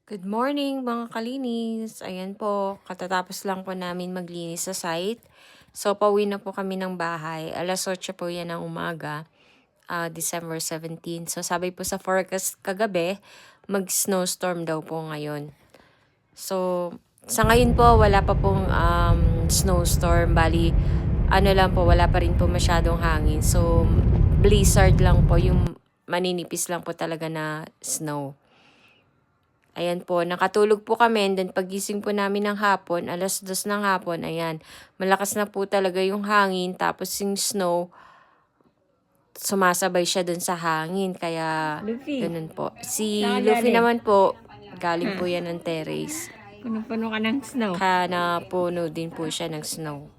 Good morning mga kalinis. Ayan po, katatapos lang po namin maglinis sa site. So, pauwi na po kami ng bahay. Alas 8 po yan ng umaga, December 17. So, sabi po sa forecast kagabi, mag-snowstorm daw po ngayon. So, sa ngayon po, wala pa pong snowstorm. Bali, ano lang po, wala pa rin po masyadong hangin. So, blizzard lang po, yung maninipis lang po talaga na snow. Ayan po, nakatulog po kami, and then pagising po namin ng hapon, alas 2 ng hapon, ayan, malakas na po talaga yung hangin, tapos yung snow, sumasabay siya dun sa hangin, kaya Luffy, ganun po. Si saan ka Luffy galing? naman po, galing po yan ng terrace, Punong-puno ka ng snow. kaya napuno din po siya ng snow.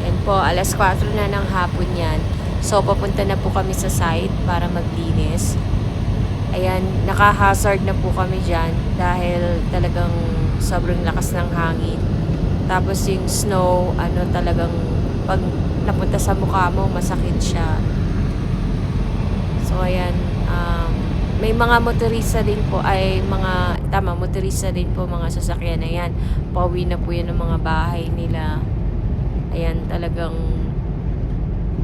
Ayan po, alas 4 na ng hapon yan, so papunta na po kami sa site para maglinis. Ayan, naka-hazard na po kami dyan dahil talagang sobrang lakas ng hangin. Tapos yung snow, talagang pag napunta sa mukha mo, masakit siya. So ayan, may mga motorista din po, motorista din po, mga sasakyan na yan. Pauwi na po yan ng mga bahay nila. Ayan, talagang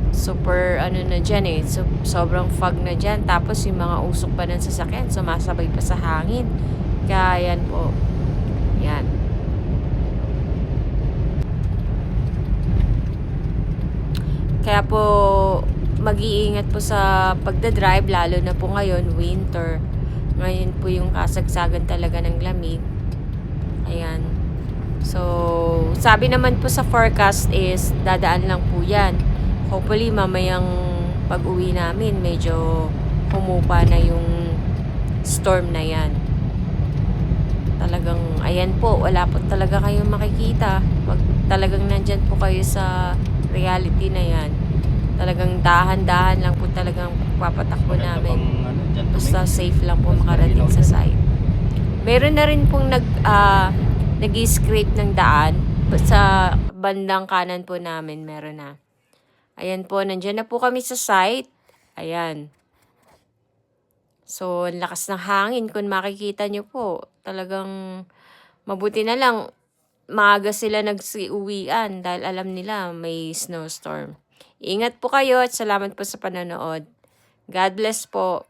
super na dyan eh. So, sobrang fog na dyan. Tapos yung mga usok pa ng sasakyan, sumasabay pa sa hangin. Kaya yan po. Yan. Kaya po, mag-iingat po sa pagdadrive, lalo na po ngayon, winter. Ngayon po yung kasagsagan talaga ng lamig. Ayan. So, sabi naman po sa forecast is, dadaan lang po yan. Hopefully, mamayang pag-uwi namin, medyo humupa na yung storm na yan. Talagang, ayan po, wala po talaga kayong makikita. Pag talagang nandyan po kayo sa reality na yan, talagang dahan-dahan lang po talagang papatakbo namin. Basta safe lang po makarating sa site. Meron na rin pong nag-scrape ng daan sa bandang kanan po namin, meron na. Ayan po, nandyan na po kami sa site. Ayan. So, ang lakas ng hangin kung makikita nyo po. Talagang mabuti na lang maaga sila nagsiuwian dahil alam nila may snowstorm. Ingat po kayo at salamat po sa panonood. God bless po.